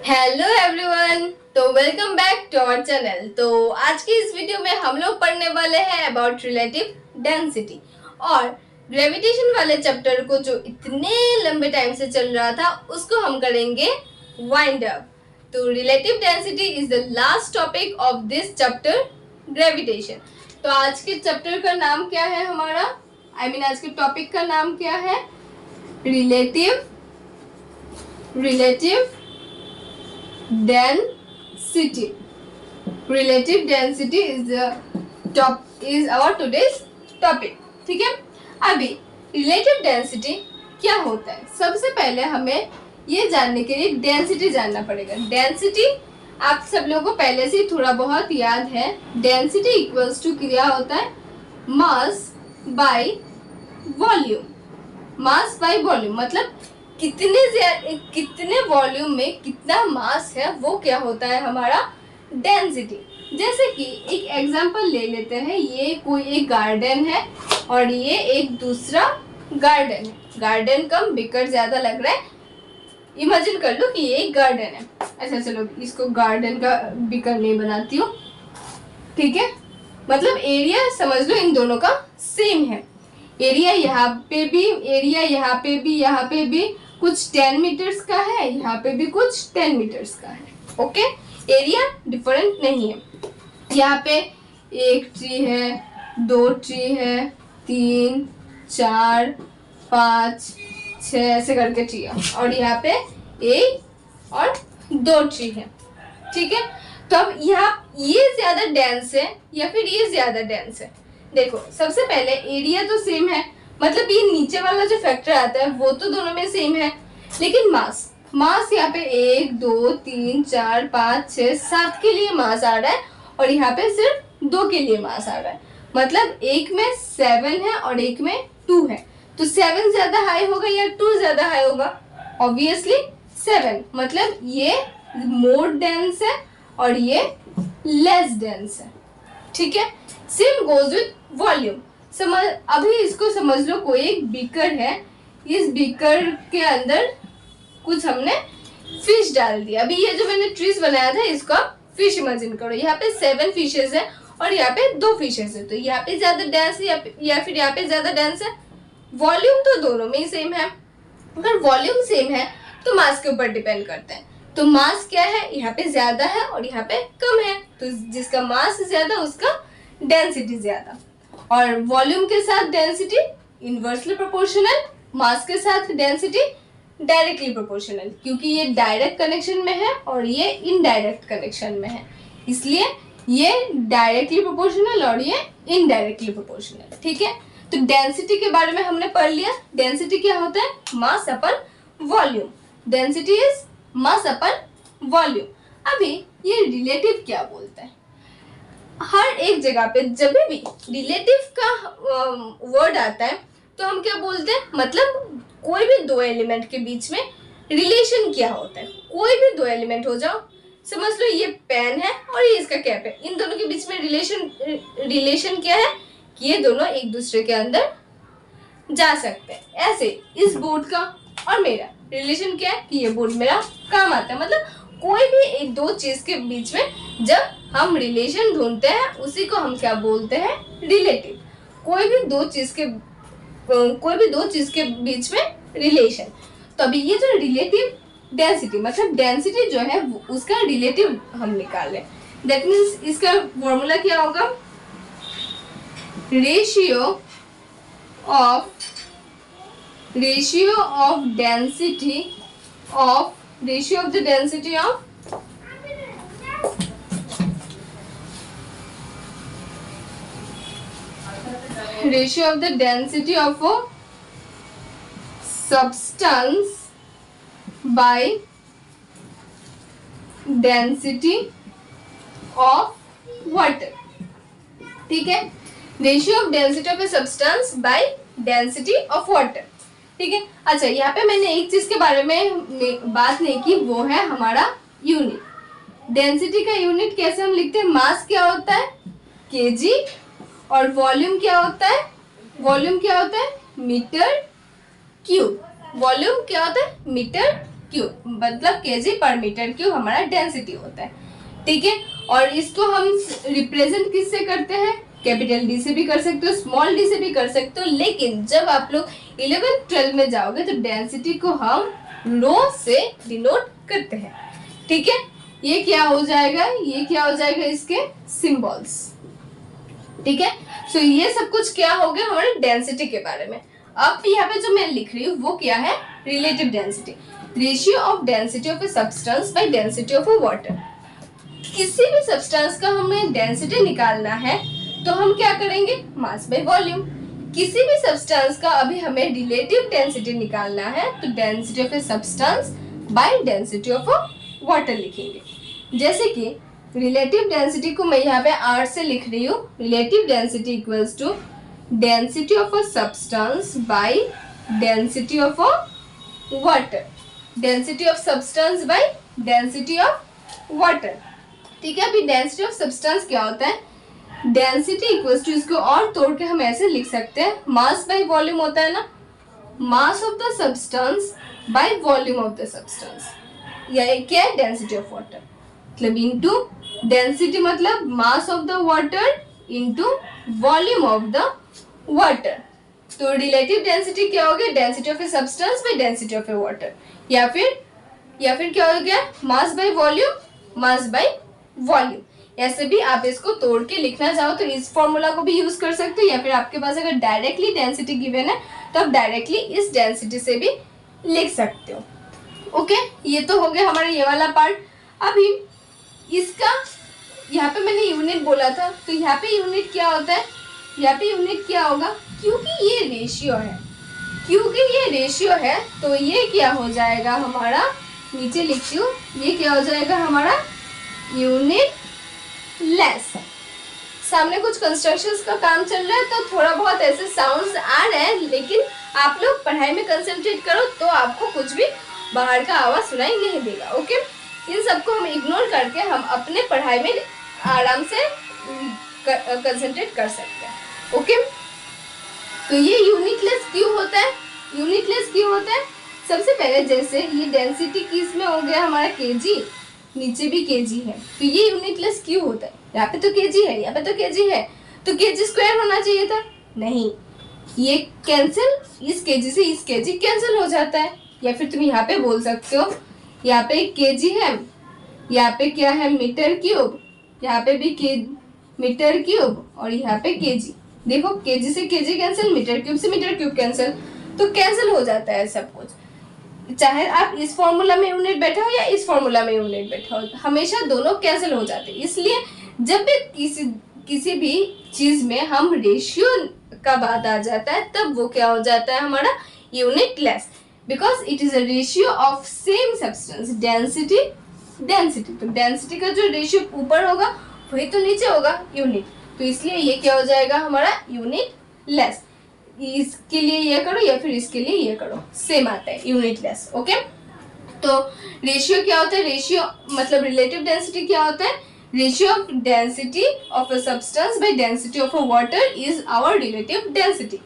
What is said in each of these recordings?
Hello everyone, तो welcome back to our channel. तो आज की इस वीडियो में हम लोग पढ़ने वाले हैं अबाउट रिलेटिव डेंसिटी और ग्रेविटेशन वाले चैप्टर को जो इतने लंबे टाइम से चल रहा था उसको हम करेंगे वाइंड अप। तो relative density is the last topic of this chapter gravitation. तो आज के चैप्टर का नाम क्या है हमारा, आज के टॉपिक का नाम क्या है? Relative density. Relative density is our today's topic. ठीक है, अभी relative density क्या होता है? सबसे पहले हमें ये जानने के लिए डेंसिटी जानना पड़ेगा। डेंसिटी आप सब लोगों को पहले से थोड़ा बहुत याद है। डेंसिटी इक्वल्स टू क्या होता है? Mass by volume. Mass by volume मतलब कितने वॉल्यूम में कितना मास है, वो क्या होता है हमारा डेंसिटी। जैसे कि एक एग्जांपल ले लेते हैं, ये कोई एक गार्डन है और ये एक दूसरा गार्डन है। गार्डन कम बिकर ज्यादा लग रहा है, इमेजिन कर लो कि ये एक गार्डन है। अच्छा चलो इसको गार्डन का बिकर नहीं बनाती हूँ, ठीक है। मतलब एरिया समझ लो इन दोनों का सेम है। एरिया यहाँ पे भी, एरिया यहाँ पे भी, यहाँ पे भी कुछ 10 मीटर्स का है, यहाँ पे भी कुछ 10 मीटर्स का है। ओके, एरिया डिफरेंट नहीं है। यहाँ पे एक ट्री है, दो ट्री है, 3, 4, 5, 6 ऐसे करके ट्री है और यहाँ पे एक और 2 ट्री है, ठीक है। तो अब यहाँ ये ज्यादा डेंस है या फिर ये ज्यादा डेंस है? देखो सबसे पहले एरिया तो सेम है, मतलब ये नीचे वाला जो फैक्टर आता है वो तो दोनों में सेम है, लेकिन मास यहाँ पे 1, 2, 3, 4, 5, 6, 7 के लिए मास आ रहा है और यहाँ पे सिर्फ 2 के लिए मास आ रहा है। मतलब एक में 7 है और एक में 2 है, तो 7 ज्यादा हाई होगा या 2 ज्यादा हाई होगा? ऑब्वियसली 7, मतलब ये मोर डेंस है और ये लेस डेंस है, ठीक है। Same goes with volume. समझ, अभी इसको समझ लो कोई एक बीकर है, इस बीकर के अंदर कुछ हमने फिश डाल दिया। अभी ये जो मैंने ट्रीज बनाया था इसको आप फिश इमेजिन करो। यहाँ पे 7 फिशेज है और यहाँ पे 2 फिशेज है, तो यहाँ पे ज्यादा डेंस है या फिर यहाँ पे ज्यादा डेंस है? वॉल्यूम तो दोनों में ही सेम है। अगर वॉल्यूम सेम है तो मास के ऊपर डिपेंड करता है। तो मास क्या है, यहाँ पे ज्यादा है और यहाँ पे कम है, तो जिसका मास ज्यादा उसका डेंसिटी ज्यादा। और वॉल्यूम के साथ डेंसिटी इनवर्सली प्रोपोर्शनल, मास के साथ डेंसिटी डायरेक्टली प्रोपोर्शनल, क्योंकि ये डायरेक्ट कनेक्शन में है और ये इनडायरेक्ट कनेक्शन में है, इसलिए ये डायरेक्टली प्रोपोर्शनल और ये इनडायरेक्टली प्रोपोर्शनल, ठीक है। तो डेंसिटी के बारे में हमने पढ़ लिया। डेंसिटी क्या होता है? Mass upon volume. Density is mass upon volume. अभी ये रिलेटिव क्या बोलता है? हर एक जगह पे जब भी रिलेटिव का वर्ड आता है तो हम क्या बोलते हैं? मतलब कोई भी 2 एलिमेंट के बीच में रिलेशन क्या होता है? कोई भी 2 एलिमेंट हो जाओ, समझ लो ये पेन है और ये इसका कैप है, इन दोनों के बीच में रिलेशन क्या है कि ये दोनों एक दूसरे के अंदर जा सकते हैं। ऐसे इस बोर्ड का और मेरा रिलेशन क्या है कि ये बोर्ड मेरा काम आता है। मतलब कोई भी एक 2 चीज के बीच में जब हम रिलेशन ढूंढते हैं उसी को हम क्या बोलते हैं? रिलेटिव। कोई भी दो चीज के बीच में रिलेशन। तो अभी ये जो रिलेटिव डेंसिटी मतलब डेंसिटी जो है उसका रिलेटिव हम निकाल लें। दैट मीन्स इसका फॉर्मूला क्या होगा? Ratio of density of ratio of the density of a substance by density of water, ठीक है। Ratio of density of a substance by density of water, ठीक है। अच्छा, यहाँ पे मैंने एक चीज के बारे में बात नहीं की, वो है हमारा यूनिट। डेंसिटी का यूनिट कैसे हम लिखते हैं? मास क्या होता है? केजी। और वॉल्यूम क्या होता है? Metre cube. वॉल्यूम क्या होता है? मीटर क्यूब, मतलब केजी पर मीटर क्यूब हमारा डेंसिटी होता है, ठीक है। और इसको हम रिप्रेजेंट किससे करते हैं, कैपिटल डी से भी कर सकते हो, स्मॉल डी से भी कर सकते हो, लेकिन जब आप लोग 11-12 में जाओगे तो डेंसिटी को हम रो से डिनोट करते हैं, ठीक है। ये क्या हो जाएगा, ये क्या हो जाएगा, इसके सिंबल्स, ठीक है। सो ये सब कुछ क्या हो गया हमारे डेंसिटी के बारे में। अब यहाँ पे जो मैं लिख रही हूँ वो क्या है, relative density, ratio of density of a substance by density of A water. किसी भी सब्सटेंस का हमें डेंसिटी निकालना है तो हम क्या करेंगे, मास बाय वॉल्यूम। किसी भी सब्सटेंस का अभी हमें रिलेटिव डेंसिटी निकालना है तो density of a substance by density of water लिखेंगे। जैसे कि रिलेटिव डेंसिटी को मैं यहाँ पे R से लिख रही हूँ, relative density equals to density of a substance by density of water, density of substance by density of water, ठीक है। अभी डेंसिटी ऑफ सब्सटेंस क्या होता है, डेंसिटी इक्वल्स टू, इसको और तोड़ के हम ऐसे लिख सकते हैं, मास बाय वॉल्यूम होता है ना, mass of the substance by volume of the substance, या क्या है, डेंसिटी ऑफ वाटर, मतलब इनटू डेंसिटी मतलब mass of the water into volume of the water. तो रिलेटिव डेंसिटी क्या हो गया, density of a substance by density of A water, या फिर क्या हो गया, mass by volume, mass by volume. ऐसे भी आप इसको तोड़ के लिखना चाहो तो इस फॉर्मूला को भी यूज कर सकते हो, या फिर आपके पास अगर डायरेक्टली डेंसिटी गिवन है तो आप डायरेक्टली इस डेंसिटी से भी लिख सकते हो। ओके, ये तो हो गया हमारा ये वाला पार्ट। अभी इसका यहाँ पे मैंने यूनिट बोला था, तो यहाँ पे यूनिट क्या होता है, यहाँ पे यूनिट क्या होगा, क्योंकि ये रेशियो है, तो ये क्या हो जाएगा हमारा, नीचे लिखती हूँ, ये क्या हो जाएगा हमारा यूनिट लेस। सामने कुछ कंस्ट्रक्शंस का काम चल रहा है तो थोड़ा बहुत ऐसे साउंड्स आ रहे हैं, लेकिन आप लोग पढ़ाई में कंसंट्रेट करो तो आपको कुछ भी बाहर का आवाज सुनाई नहीं देगा। ओके, इन सबको हम इग्नोर करके हम अपने पढ़ाई में आराम से कंसंट्रेट कर सकते हैं। ओके, तो ये यूनिटलेस क्यों होता है, सबसे पहले जैसे ये डेंसिटी किस में हो गया हमारा केजी, नीचे भी केजी है, तो ये यूनिटलेस क्यों होता है, यहाँ पे तो केजी है, यहाँ पे तो केजी है, तो केजी स्क्वायर होना चाहिए था, नहीं, ये कैंसिल, इस केजी से इस केजी कैंसिल हो जाता है। या फिर तुम यहाँ पे बोल सकते हो, यहाँ पे केजी है, यहाँ पे क्या है मीटर क्यूब, यहाँ पे भी मीटर क्यूब, और यहाँ पे केजी, देखो केजी से केजी कैंसिल, मीटर क्यूब से मीटर क्यूब कैंसिल, तो कैंसिल हो जाता है सब कुछ। चाहे आप इस फॉर्मूला में यूनिट बैठे हो या इस फॉर्मूला में यूनिट बैठे हो, हमेशा दोनों कैंसिल हो जाते हैं। इसलिए जब भी किसी भी चीज में हम रेशियो का बात आ जाता है तब वो क्या हो जाता है हमारा unit less, because it is a ratio of same substance, density, तो डेंसिटी का जो रेशियो ऊपर होगा वही तो नीचे होगा यूनिट, तो इसलिए ये क्या हो जाएगा हमारा यूनिट लेस। इसके लिए ये करो या फिर इसके लिए ये करो, सेम आता है यूनिट लेस। ओके, तो रेशियो क्या होता है, रेशियो मतलब रिलेटिव डेंसिटी क्या होता है, ratio of density of a substance by density of a water is our relative density.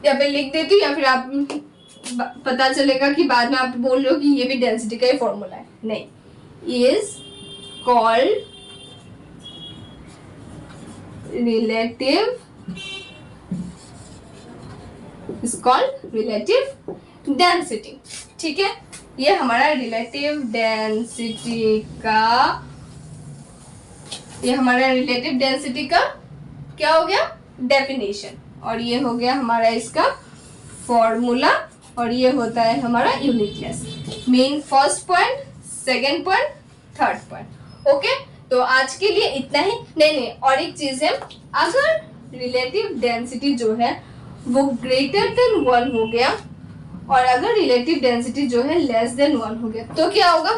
यहाँ पे लिख देती हूँ, या फिर आप पता चलेगा कि बाद में आप बोल रहे हो कि ये भी डेंसिटी का ही फॉर्मूला है, नहीं, इज कॉल्ड रिलेटिव डेंसिटी। ठीक है, ये हमारा रिलेटिव डेंसिटी का क्या हो गया, डेफिनेशन, और ये हो गया हमारा इसका फॉर्मूला, और ये होता है हमारा unitless. Main first point, second point, third point. Okay, तो आज के लिए इतना ही। नहीं, और एक चीज है, अगर रिलेटिव डेंसिटी जो है वो ग्रेटर देन 1 हो गया और अगर रिलेटिव डेंसिटी जो है लेस देन 1 हो गया तो क्या होगा,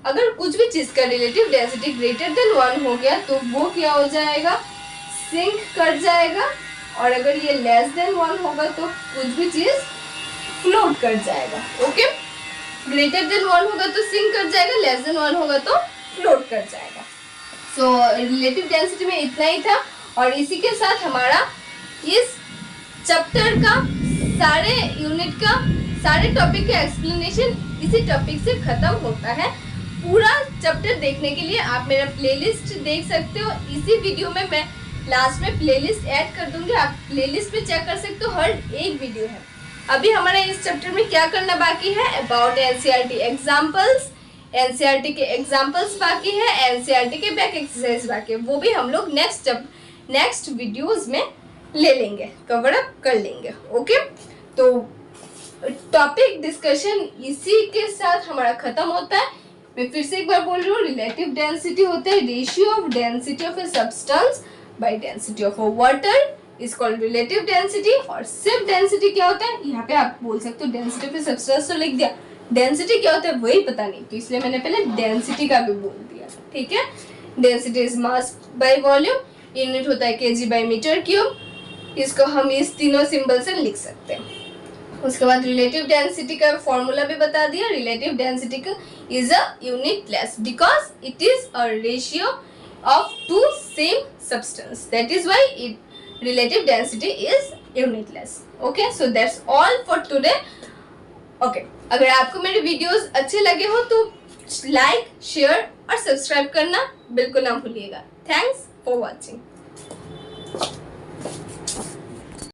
अगर कुछ भी चीज का रिलेटिव डेंसिटी ग्रेटर देन 1 हो गया तो वो क्या हो जाएगा, सिंक कर जाएगा, और अगर ये लेस देन 1 होगा तो कुछ भी चीज फ्लोट कर जाएगा। ओके, ग्रेटर देन 1 होगा तो सिंक कर जाएगा, लेस देन 1 होगा तो फ्लोट कर जाएगा। सो रिलेटिव डेंसिटी में इतना ही था, और इसी के साथ हमारा इस चैप्टर का सारे यूनिट का सारे टॉपिक का एक्सप्लेनेशन इसी टॉपिक से खत्म होता है। पूरा चैप्टर देखने के लिए आप मेरा प्लेलिस्ट देख सकते हो। इसी वीडियो में मैं लास्ट में प्लेलिस्ट ऐड कर दूंगी, आप प्लेलिस्ट में चेक कर सकते हो, हर एक वीडियो है। अभी हमारा इस चैप्टर में क्या करना बाकी है, अबाउट एनसीईआरटी एग्जाम्पल्स, एनसीईआरटी के एग्जाम्पल्स बाकी है, एनसीईआरटी के बैक एक्सरसाइज बाकी है, वो भी हम लोग नेक्स्ट वीडियोस में ले लेंगे, कवर अप कर लेंगे। ओके, तो टॉपिक डिस्कशन इसी के साथ हमारा खत्म होता है। मैं फिर से एक बार बोल रही हूँ, रिलेटिव डेंसिटी होता है ratio of density of a substance by density of a water is called relative density. और सिर्फ डेंसिटी क्या होता है, यहाँ पे आप बोल सकते हो डेंसिटी ऑफ ए सब्सटेंस तो लिख दिया, डेंसिटी क्या होता है वही पता नहीं, तो इसलिए मैंने पहले डेंसिटी का भी बोल दिया। ठीक है, density is mass by volume, unit होता है केजी बाय मीटर क्यूब। इसको हम इस तीनों सिंबल से लिख सकते हैं। उसके बाद रिलेटिव डेंसिटी का फॉर्मूला भी बता दिया। रिलेटिव डेंसिटी का is a unitless because it is a ratio of two same substance, that is why it relative density is unitless. Okay, so that's all for today. Okay, अगर आपको मेरे videos अच्छे लगे हो तो लाइक, शेयर और subscribe करना बिल्कुल ना भूलिएगा। Thanks for watching.